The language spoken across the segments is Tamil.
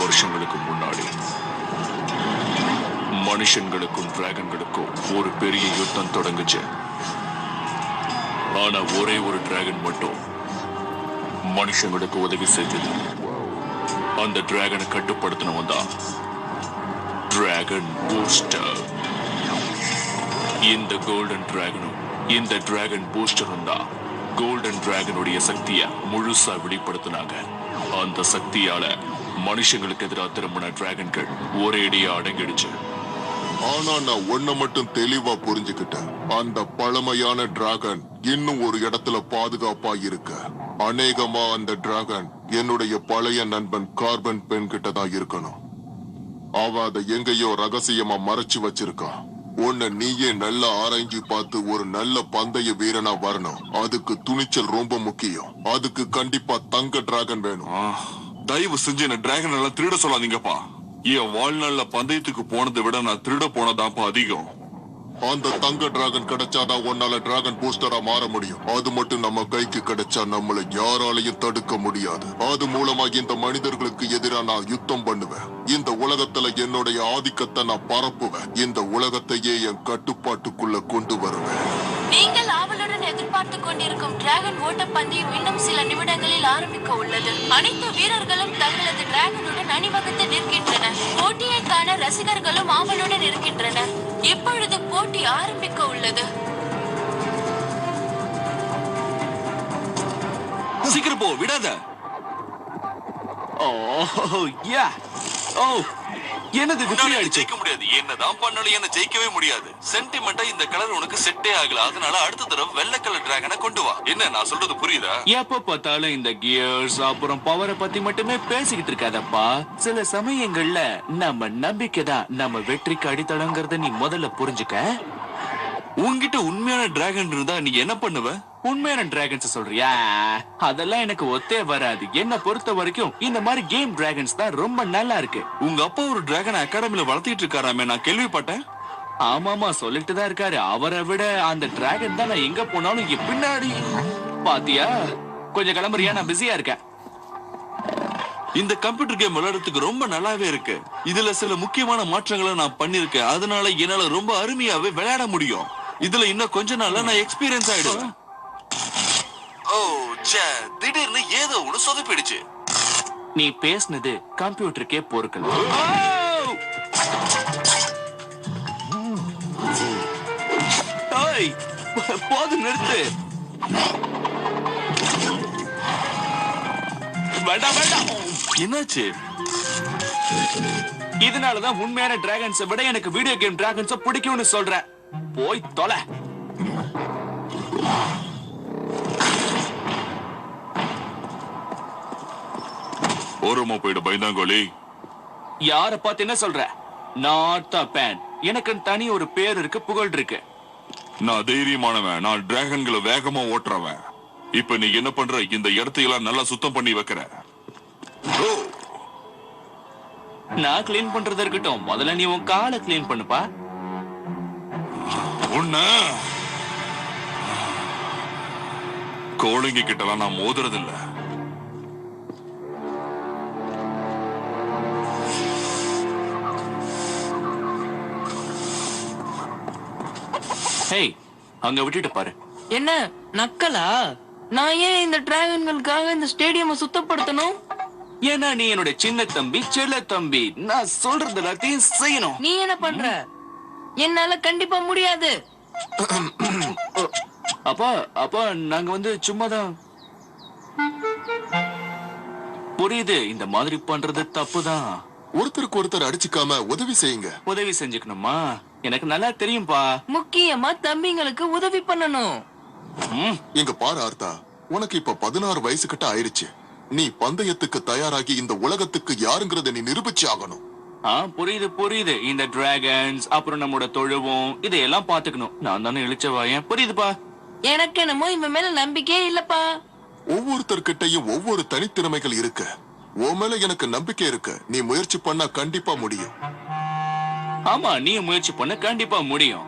வருஷங்களுக்கு முன்னாடி மனுஷங்களுக்கும் டிராகன்களுக்கும் ஒரு பெரிய யுத்தம் தொடங்குச்சு. ஆனா ஒரே ஒரு டிராகன் மட்டும் மனுஷங்களுக்கு உதவி செஞ்சது. அந்த டிராகனை கட்டுப்படுத்தினவன் தான் டிராகன் பூஸ்டர். இந்த கோல்டன் டிராகனும் இந்த டிராகன் பூஸ்டரும் தான் கோல்டன் டிராகனுடைய சக்தியை முழுசா வெளிப்படுத்தினாங்க. அந்த சக்தியால மனுஷங்களுக்கு எதிராக திரும்பின டிராகன்கள் ஒரேடியா அடங்கிடுச்சு. ஆனா நான் ஒன்ன மட்டும் தெளிவா புரிஞ்சுக்கிட்டேன். அந்த பழமையான டிராகன் இன்னும் ஒரு இடத்துல பாதுகாப்பா இருக்கு. அநேகமா அந்த டிராகன் என்னுடைய பழைய நண்பன் கார்பன் பெண் கிட்ட தான் இருக்கணும். அவ அதை எங்கேயோ ரகசியமா மறைச்சு வச்சிருக்கான். உன்னை நீயே நல்லா ஆராய்ஞ்சு பார்த்து ஒரு நல்ல பந்தய வீரனா வரணும். அதுக்கு துணிச்சல் ரொம்ப முக்கியம். அதுக்கு கண்டிப்பா தங்க டிராகன் வேணும். தயவு செஞ்சு என்ன டிராகன் எல்லாம் திருட சொல்லாதீங்கப்பா. என் வாழ்நாள்ல பந்தயத்துக்கு போனதை விட நான் திருட போனதாப்பா அதிகம். அந்த தங்க டிராகன் கிடைச்சாதான் உன்னால டிராகன் பூஸ்டரா மாற முடியும். அது மட்டும் நம்ம கைக்கு கிடைச்சா நம்மள யாராலையும் தடுக்க முடியாது. அது மூலமா இந்த மனிதர்களுக்கு எதிராக நான் யுத்தம் பண்ணுவேன். இந்த உலகத்துல என்னுடைய ஆதிக்கத்தை நான் பரப்புவேன். இந்த உலகத்தையே என் கட்டுப்பாட்டுக்குள்ள கொண்டு வருவேன். நீங்கள் ஆவலுடன் எதிர்பார்த்து கொண்டிருக்கும் டிராகன் ஓட்ட பந்தயம் இன்னும் சில நிமிடங்களில் ஆரம்பிக்க உள்ளது. அனைத்து வீரர்களும் தங்களது டிராகனுடன் அணிவகுத்து நிற்கின்றனர். போட்டியை காண ரசிகர்களும் ஆவலுடன் இருக்கின்றனர். இப்பொழுது போட்டி ஆரம்பிக்க உள்ளது. சீக்கிரம் போ, விடாத. என்னது ஜெயிக்க முடியாது. என்னதான் பண்ணாலும் என்ன ஜெயிக்கவே முடியாது. சென்டிமெண்டா இந்த கலர் உனக்கு செட்டே ஆகல. அதனால அடுத்த தடவை வெள்ளை கலர் டிராகனை கொண்டு வா. என்ன நான் சொல்றது புரியுதா? எப்ப பார்த்தாலும் இந்த கியர்ஸ் அப்புறம் பவரை பத்தி மட்டுமே பேசிக்கிட்டு இருக்காதப்பா. சில சமயங்கள்ல நம்ம நம்பிக்கை தான் நம்ம வெற்றிக்கு அடித்தளங்கிறத நீ முதல்ல புரிஞ்சுக்க. உன்கிட்ட உண்மையான டிராகன் இருந்தா நீ என்ன பண்ணுவ? உண்மையான டிராகன்ஸ் சொல்றியா? அதெல்லாம் எனக்கு ஒத்தே வராது. என்ன பொறுத்த வரைக்கும் இந்த மாதிரி கேம் டிராகன்ஸ் தான் ரொம்ப நல்லா இருக்கு. உங்க அப்பா ஒரு டிராகன் அகாடமில வளர்த்திட்டு இருக்காராமே, நான் கேள்விப்பட்டேன். ஆமாமா, சொல்லிட்டு தான் இருக்காரு. அவரை விட அந்த டிராகன் தான் நான் எங்க போனாலும் பின்னாடி. பாத்தியா? கொஞ்சம் கிளம்புறியா? நான் பிஸியா இருக்கேன். இந்த கம்ப்யூட்டர் கேம் விளையாடுறதுக்கு ரொம்ப நல்லாவே இருக்கு. இதுல சில முக்கியமான மாற்றங்களை நான் பண்ணிருக்கேன். அதனால என்னால ரொம்ப அருமையாவே விளையாட முடியும். இதுல இன்னும் கொஞ்ச நாள்ல நான் எக்ஸ்பீரியன்ஸ் ஆயிடுவேன். ஓ ச்சே, திடீர்னு ஏதோ ஒண்ணு சொதப்பிடுச்சு. நீ பேசுனது கம்ப்யூட்டருக்கே பொறுக்கல. போது, நிறுத்து. வேண்டாம் வேண்டாம். என்னாச்சு? இதனாலதான் உண்மையான டிராகன்ஸை விட எனக்கு வீடியோ கேம் டிராகன்ஸை பிடிக்கும்னு சொல்றேன். போய் தொலை. ஓரமா போயிடு பயந்தாங்கோலி. யார பார்த்து என்ன சொல்ற? Not a fan. எனக்கு தனி ஒரு பேர் இருக்கு, புகழ் இருக்கு. நான் தைரியமானவன். நான் டிராகன்களை வேகமா ஓட்டுறவன். இப்ப நீ என்ன பண்ற? இந்த இடத்தையெல்லாம் நல்லா சுத்தம் பண்ணி வைக்கிற. நான் கிளீன் பண்றது இருக்கட்டும், முதல்ல நீ உன் காலை கிளீன் பண்ணுப்பா. உன்ன கோழிங்க கிட்டலாம் நான் மோதுறதில்ல. ஹேய், அங்க விட்டுட்டு பாரு. என்ன நக்கலா? நான் ஏன் இந்த டிராகன்களுக்காக இந்த ஸ்டேடியம் சுத்தப்படுத்தணும்? ஏன்னா நீ என்னோட சின்ன தம்பி, செல்ல தம்பி. நான் சொல்றது எல்லாத்தையும் செய்யணும். நீ என்ன பண்ற? என்னால கண்டிப்பா முடியாது. அப்பா அப்பா, நாங்க சும்மாதான். புரியுது, இந்த மாதிரி பண்றது தப்புதான். ஒருத்தருக்கு ஒருத்தர் அடிச்சுக்காம உதவி செய்யுங்க. உதவி செஞ்சுக்கணுமா? எனக்கு நல்லா தெரியும்பா. முக்கியமா தம்பிங்களுக்கு உதவி பண்ணணும். இங்க பாரு ஆர்த்தா, உனக்கு இப்ப 16 வயசு கிட்ட ஆயிருச்சு. நீ பந்தயத்துக்கு தயாராகி இந்த உலகத்துக்கு யாருங்கிறத நீ நிரூபிச்சு ஆகணும். புரியுது புரியுது. இந்த டிராகன்ஸ் அப்புறம் நம்மோட தொழுவோம் இதையெல்லாம் பாத்துக்கணும். நான் தானே இழிச்சவாயன். புரியுதுப்பா. எனக்கு என்னமோ இவன் மேல நம்பிக்கையே இல்லப்பா. ஒவ்வொருத்தர்கிட்டையும் ஒவ்வொரு தனித்திறமைகள் இருக்கு. உன் மேல எனக்கு நம்பிக்கை இருக்கு. நீ முயற்சி பண்ணா கண்டிப்பா முடியும். ஆமா, நீ முயற்சி பண்ண கண்டிப்பா முடியும்.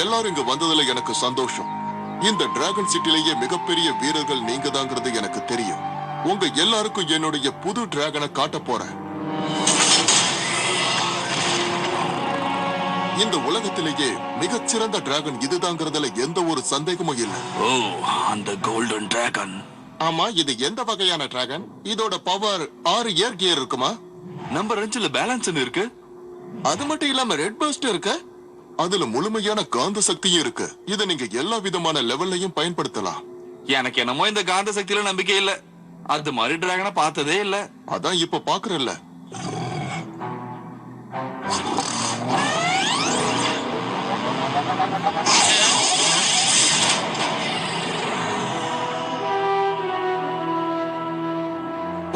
எல்லாரும் இங்க வந்ததுல எனக்கு சந்தோஷம். இந்த டிராகன் சிட்டிலேயே மிகப்பெரிய வீரர்கள் நீங்க தாங்கிறது எனக்கு தெரியும். உங்க எல்லாருக்கும் என்னுடைய புது டிராகனை காட்ட போறேன். இந்த உலகத்திலேயே மிகச்சிறந்த டிராகன் இதுதாங்கிறதுல எந்த ஒரு சந்தேகமும் இல்லை. ஓ, அந்த கோல்டன் டிராகன். ஆமா, இது எந்த வகையான டிராகன்? இதோட பவர் 6 ஏர் கியர் இருக்குமா? நம்பர் 5ல பேலன்ஸ் இருக்கு. அது மட்டும் இல்லாம ரெட் பர்ஸ்ட் இருக்கு. அதுல முழுமையான காந்த சக்தியும் இருக்கு. இதை நீங்க எல்லா விதமான லெவல்லையும் பயன்படுத்தலாம். எனக்கு என்னமோ இந்த காந்த சக்தியில நம்பிக்கை இல்ல. அது மாதிரி டிராகனை பார்த்ததே இல்ல. அதான் இப்ப பாக்குறல்ல.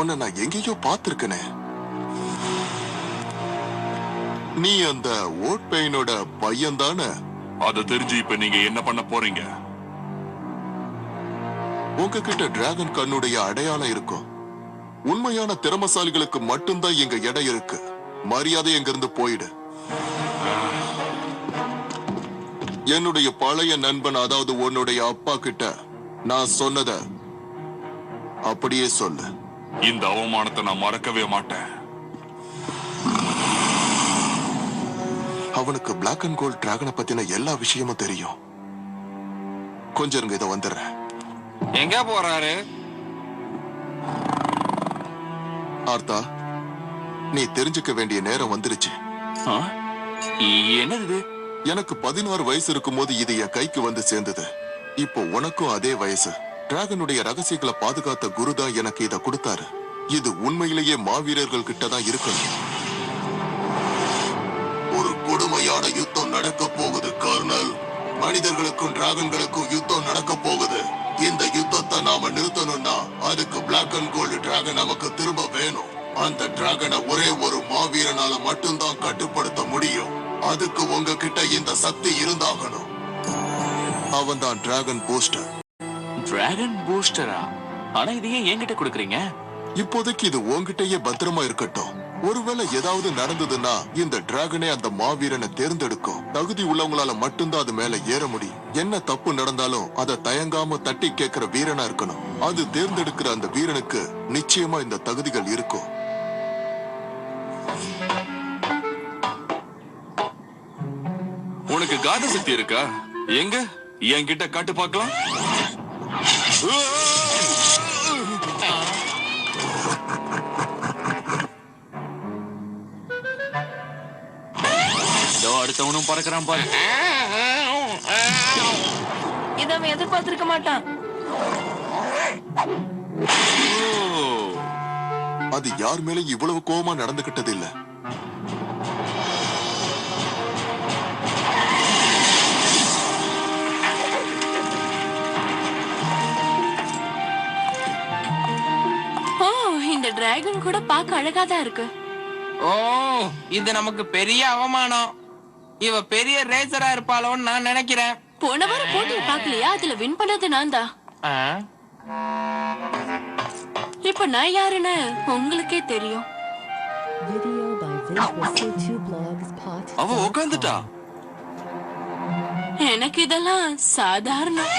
உன்னை நான் எங்கேயோ பார்த்திருக்கனே. நீ அந்த ஓட் பெயினோட பையன் தானே? அதை தெரிஞ்சு இப்ப நீங்க என்ன பண்ண போறீங்க? உங்ககிட்ட டிராகன் கண்ணுடைய அடையாளம் இருக்கும். உண்மையான திறமசாலிகளுக்கு மட்டும்தான் இங்க இடம் இருக்கு. மரியாதை எங்கிருந்து போயிடு. என்னுடைய பழைய நண்பன், அதாவது உன்னுடைய அப்பா கிட்ட நான் சொன்னத அப்படியே சொல்லு. இந்த அவமானத்தை நான் மறக்கவே மாட்டேன். அவனுக்கு பிளாக் அண்ட் கோல்ட் டிராகனை பத்தின எல்லா விஷயமும் தெரியும். கொஞ்சம் இருங்க, இதை வந்துடுறேன். எங்க போறாரு? ஆர்த்தா, நீ தெரிஞ்சுக்க வேண்டிய நேரம் வந்துருச்சு. என்னது? எனக்கு 16 வயசு இருக்கும்போது இது என் கைக்கு வந்து சேர்ந்தது. இப்போ உனக்கும் அதே வயசு. டிராகனுடைய ரகசியங்களை பாதுகாத்த குரு தான் எனக்கு இதை கொடுத்தாரு. இது உண்மையிலேயே மாவீரர்கள் கிட்ட தான் இருக்கணும். ஒரு கொடுமையான யுத்தம் நடக்க போகுது கர்னல். மனிதர்களுக்கும் டிராகன்களுக்கும் யுத்தம் நடக்க போகுது. இந்த யுத்தத்தை நாம நிறுத்தணும்னா அதுக்கு பிளாக் அண்ட் கோல்டு டிராகன் நமக்கு திரும்ப வேணும். அந்த டிராகனை ஒரே ஒரு மாவீரனால மட்டும்தான் கட்டுப்படுத்த முடியும். அதுக்கு உங்ககிட்ட இந்த சக்தி இருந்தாகணும். அவன் தான் டிராகன் பூஸ்டர். டிராகன் பூஸ்டரா? ஆனா இது ஏன் என்கிட்ட கொடுக்குறீங்க? இப்போதைக்கு இது உன்கிட்டயே பத்திரமா இருக்கட்டும். ஒருவேளை ஏதாவது நடந்ததுன்னா இந்த டிராகனே அந்த மாவீரனை தேர்ந்தெடுக்கும். தகுதி உள்ளவங்களால மட்டும்தான் அது மேல ஏற முடியும். என்ன தப்பு நடந்தாலும் அதை தயங்காம தட்டி கேட்கிற வீரனா இருக்கணும். அது தேர்ந்தெடுக்கிற அந்த வீரனுக்கு நிச்சயமா இந்த தகுதிகள் இருக்கும். உனக்கு காந்த சக்தி இருக்கா? எங்க என்கிட்ட காட்டு பார்க்கலாம். அடுத்தவனும் பறக்கிறான் பாரு. இத அவன் எதிர்பார்த்திருக்க மாட்டான். அது யார் மேல இவ்வளவு கோபமா நடந்துகிட்டது இல்ல. இந்த டிராகன் கூட பார்க்க அழகாதான் இருக்கு. ஓ, இது நமக்கு பெரிய அவமானம். இவ பெரிய ரேசரா இருப்பாளோன்னு நான் நினைக்கிறேன். போன வாரம் போட்டியை பார்க்கலையா? அதுல வின் பண்ணது நான் தான். இப்ப நான் யாருன்னு உங்களுக்கே தெரியும். அவ உட்காந்துட்டா. எனக்கு இதெல்லாம் சாதாரணம்.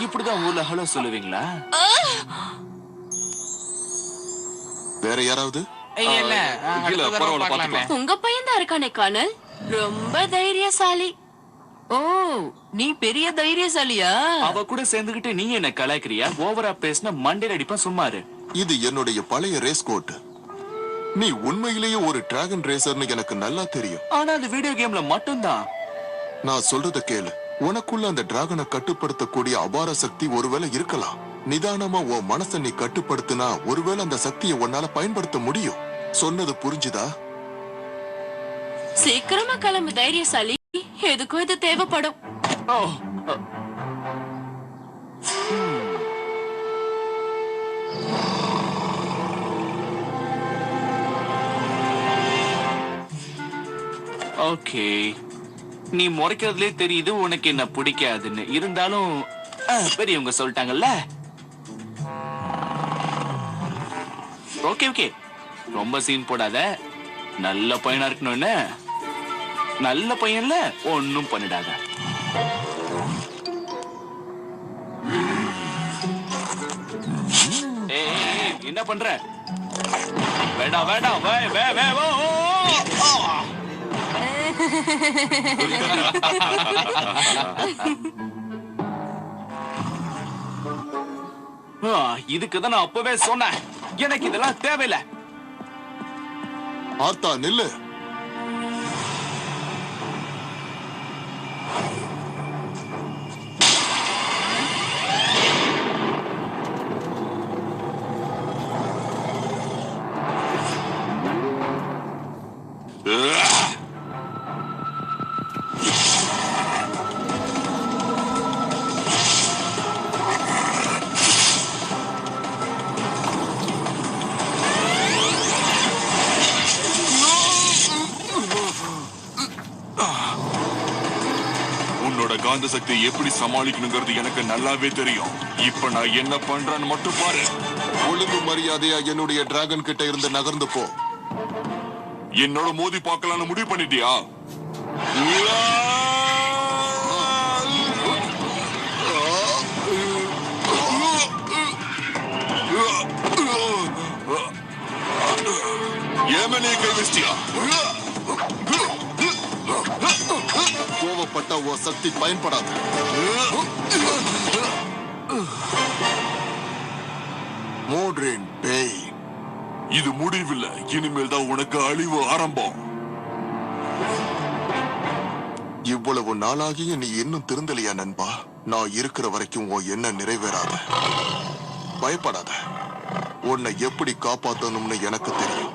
இப்படிதான் ஊர்ல ஹலோ சொல்லுவீங்களா? வேற யாராவது? இல்ல, அடுத்த தடவை பார்க்கலாமே. உங்க பையன் தான் இருக்கானே கர்னல், ரொம்ப தைரியசாலி. ஓ, நீ பெரிய தைரியசாலியா? அவ கூட சேர்ந்துகிட்டு நீ என்ன கலாய்க்கிறியா? ஓவரா பேசின மண்டையில அடிப்பா. சும்மாரு. இது என்னுடைய பழைய ரேஸ் கோட். நீ உண்மையிலேயே ஒரு டிராகன் ரேசர்னு எனக்கு நல்லா தெரியும். ஆனா அது வீடியோ கேம்ல மட்டும்தான். நான் சொல்றத கேளு. உனக்குள்ள அந்த டிராகனை கட்டுப்படுத்தக்கூடிய அபார சக்தி ஒருவேளை இருக்கலாம். நிதானமா உன் மனசை நீ கட்டுப்படுத்தினா ஒருவேளை அந்த சக்தியை உன்னால பயன்படுத்த முடியும். சொன்னது புரிஞ்சுதா? சீக்கிரமா கிளம்பு தைரியசாலி. எதுக்கும் இது தேவைப்படும். ஓகே, நீ முறைக்கிறதுலே தெரியுது உனக்கு என்ன பிடிக்காதுன்னு. இருந்தாலும் பெரியவங்க சொல்லிட்டாங்கல்ல. ஓகே ஓகே, ரொம்ப சீன் போடாத. நல்ல பையனா இருக்கணும்னு. நல்ல பையன்ல ஒன்னும் பண்ணிடாத. என்ன பண்ற? வேண்டாம் வேண்டாம். இதுக்குதான் நான் அப்பவே சொன்னேன், எனக்கு இதெல்லாம் தேவையில்லை. ஆர்த்தா நில்லு. உன்னோட காந்த சக்தியை எப்படி சமாளிக்கணுங்கிறது எனக்கு நல்லாவே தெரியும். இப்ப நான் என்ன பண்றேன்னு மட்டும் பாரு. ஒழுங்கு மரியாதையா என்னுடைய டிராகன் கிட்ட இருந்து நகர்ந்து போ. என்னோட மோதி பார்க்கலாம்னு முடிவு பண்ணிட்டியா? ஏமனே கை வச்சிட்டியா? கோவப்பட்ட ஓ சக்தி பயன்படாது. மோட்ரின் பேய். இது முடிவில்லை, இனிமேல் தான் உனக்கு அழிவு ஆரம்பம். இவ்வளவு நாளாகியும் நீ இன்னும் திருந்தலையா நண்பா? நான் இருக்கிற வரைக்கும் உன் எண்ணம் நிறைவேறாத. பயப்படாத, உன்னை எப்படி காப்பாத்தணும்னு எனக்கு தெரியும்.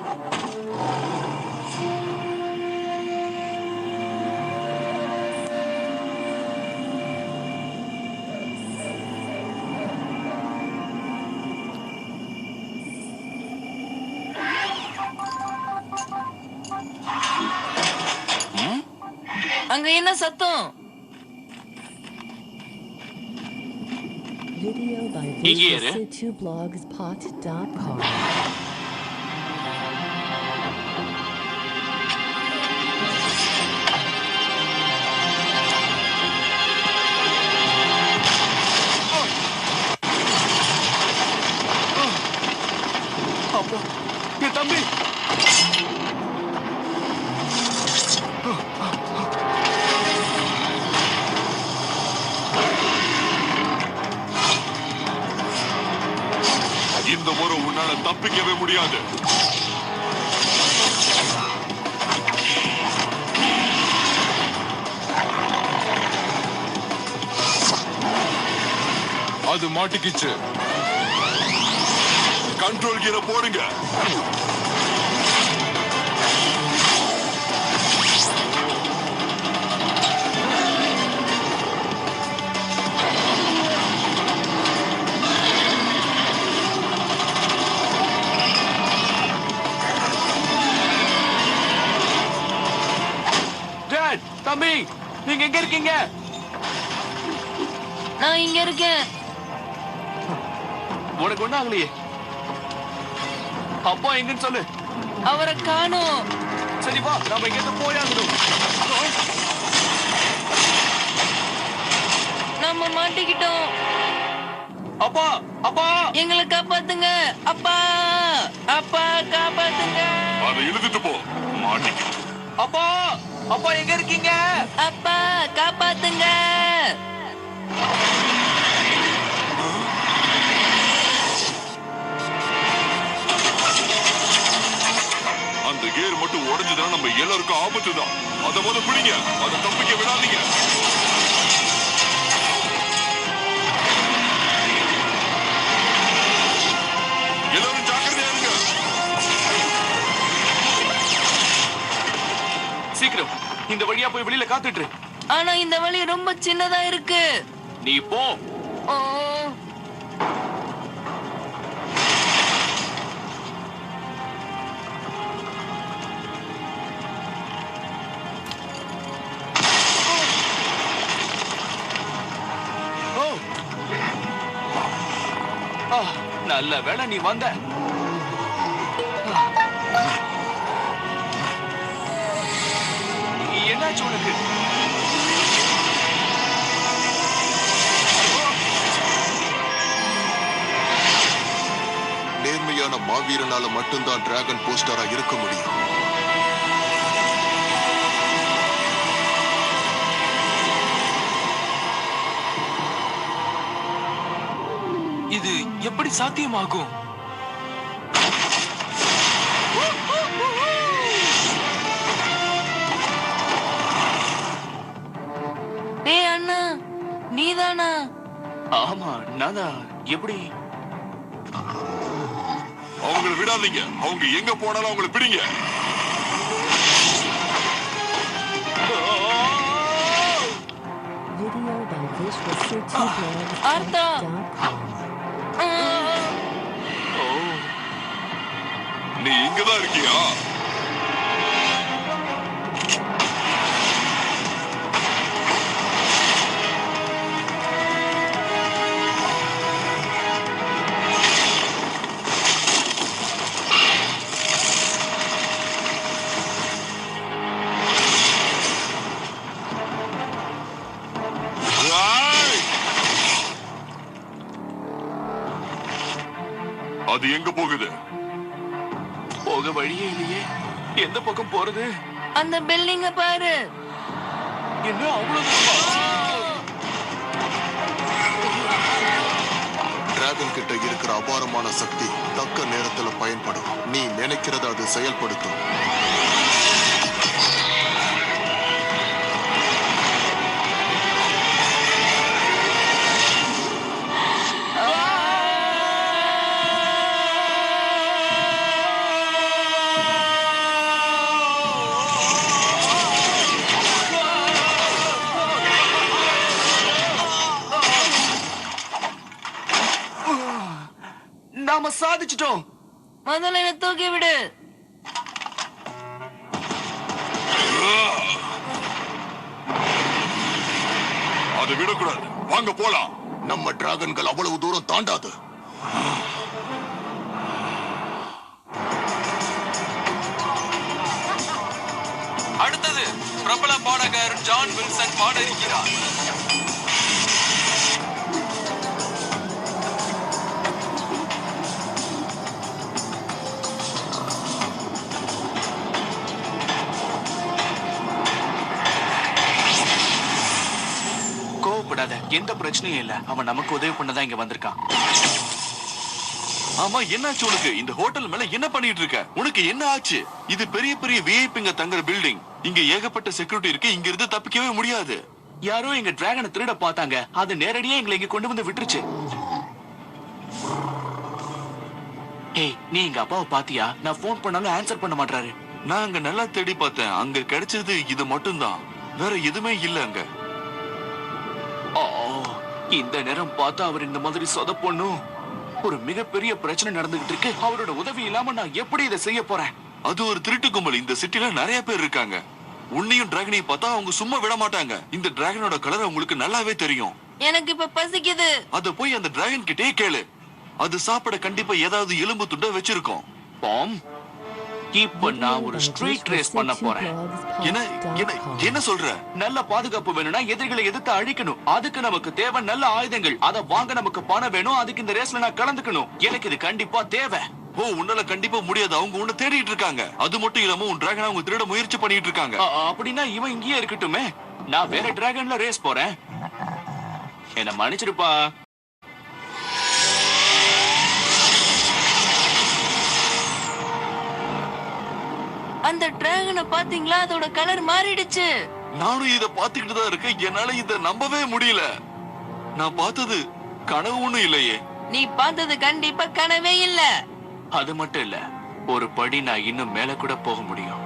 அங்க என்ன சத்தம்? Video by இங்கே இரு. visualcitublogspot.com. அப்பா, என் தம்பி. இந்த முறை உன்னால தப்பிக்கவே முடியாது. அது மாட்டிக்கிச்சு. கண்ட்ரோல் கீரை போடுங்க. டாட், தம்பி, நீங்க எங்க இருக்கீங்க? நான் இங்க இருக்கேன். உனக்கு ஒண்ணு ஆகலையே. அப்பா எங்கன்னு சொல்லு. அவரை காணோம். சரி வா, நாம இங்க இருந்து போயாகணும். நம்ம மாட்டிக்கிட்டோம். அப்பா, அப்பா, எங்களை காப்பாத்துங்க. அப்பா, அப்பா காப்பாத்துங்க. அதை இழுத்துட்டு போ. மாட்டிக்க. அப்பா, அப்பா எங்க இருக்கீங்க? அப்பா காப்பாத்துங்க. அந்த கேர் மட்டும் உடைஞ்சதுன்னா நம்ம எல்லாருக்கும் ஆபத்து தான். அதை முத பிடிங்க, அதை தப்பிக்க விடாதீங்க. எல்லாரும் ஜாக்கிரதையா இருங்க. சீக்கிரம் இந்த வழியா போய் வெளியில காத்துட்டு. ஆனா இந்த வழி ரொம்ப சின்னதா இருக்கு. நீ போ. ஓ, ஓ. நல்ல வேளை நீ வந்த. என்னாச்சு உனக்கு? நேர்மையான மாவீரனால மட்டும்தான் டிராகன் போஸ்டரா இருக்க முடியும். இது எப்படி சாத்தியமாகும்? டேய் அண்ணா, நீதானா? ஆமா, நானா? எப்படி? அவங்களை விடாதீங்க. அவங்க எங்க போனாலும் அவங்களை பிடிங்க. அர்த்தா, நீ இங்கதான் இருக்கியா? அது எங்க போகுது? போக வழியே இல்லையே. எந்த பக்கம் போறது? அந்த பில்டிங்க பாரு. என்ன அவ்வளவு? டிராகன் கிட்ட இருக்கிற அபாரமான சக்தி தக்க நேரத்துல பயன்படும். நீ நினைக்கிறத அது செயல்படுத்தும். நாம சாதிச்சிட்டோம். முதல்ல என்ன தூக்கி விடு. அதை விடக்கூடாது. வாங்க போலாம். நம்ம டிராகன்கள் அவ்வளவு தூரம் தாண்டாது. அடுத்தது பிரபல பாடகர் ஜான் வில்சன் பாட இருக்கிறார். கோவப்படாத, எந்த பிரச்சனையும் இல்ல. அவன் நமக்கு உதவி பண்ணதான் இங்க வந்திருக்கான். ஆமா, என்னாச்சு உனக்கு? இந்த ஹோட்டல் மேல என்ன பண்ணிட்டு இருக்க? உனக்கு என்ன ஆச்சு? இது பெரிய பெரிய விஐபிங்க தங்குற பில்டிங். இங்க ஏகப்பட்ட செக்யூரிட்டி இருக்கு. இங்க இருந்து தப்பிக்கவே முடியாது. யாரோ எங்க டிராகனை திருட பார்த்தாங்க. அது நேரடியா எங்களை இங்க கொண்டு வந்து விட்டுருச்சு. ஏய், நீ எங்க அப்பாவை பாத்தியா? நான் போன் பண்ணாலும் ஆன்சர் பண்ண மாட்டாரு. நான் அங்க நல்லா தேடி பார்த்தேன். அங்க கிடைச்சது இது மட்டும்தான். வேற எதுவுமே இல்ல அங்க. ஓ, இந்த நேரம் பார்த்தா அவர் இந்த மாதிரி சொதப்பொண்ணும். ஒரு மிகப்பெரிய பிரச்சனை நடந்துகிட்டு இருக்கு. அவரோட உதவி இல்லாம நான் எப்படி இதை செய்ய போறேன்? அது ஒரு திருட்டு கும்பல். இந்த சிட்டில நிறைய பேர் இருக்காங்க. உன்னையும் டிராகனையும் பார்த்தா அவங்க சும்மா விட மாட்டாங்க. இந்த டிராகனோட கலர் உங்களுக்கு நல்லாவே தெரியும். எனக்கு இப்ப பசிக்குது. அத போய் அந்த டிராகன் கிட்டே கேளு. அது சாப்பிட கண்டிப்பா ஏதாவது எலும்பு துண்ட வச்சிருக்கோம். பாம், இப்ப நான் ஒரு ஸ்ட்ரீட் ரேஸ் பண்ண போறேன். என்ன என்ன என்ன சொல்ற? நல்ல பாதுகாப்பு வேணும்னா எதிரிகளை எதிர்த்து அழிக்கணும். அதுக்கு நமக்கு தேவை நல்ல ஆயுதங்கள். அத வாங்க நமக்கு பணம் வேணும். அதுக்கு இந்த ரேஸ்ல நான் கலந்துக்கணும். எனக்கு இது கண்டிப்பா தேவை. ஓ, உன்னால கண்டிப்பா முடியாது. அவங்க உன்னை தேடிட்டு இருக்காங்க. அது மட்டும் இல்லாம உன் டிராகனை அவங்க திருட முயற்சி பண்ணிட்டு இருக்காங்க. அப்படின்னா இவன் இங்கேயே இருக்கட்டுமே. நான் வேற டிராகன்ல ரேஸ் போறேன். என்ன மன்னிச்சிருப்பா. அந்த டிராகனை பாத்தீங்களா? அதோட கலர் மாறிடுச்சு. நானும் இத பாத்துக்கிட்டு தான் இருக்கேன். என்னால இத நம்பவே முடியல. நான் பார்த்தது கனவு ஒண்ணும் இல்லையே. நீ பார்த்தது கண்டிப்பா கனவே இல்ல. அது மட்டும் இல்ல, ஒரு படி நான் இன்னும் மேல கூட போக முடியும்.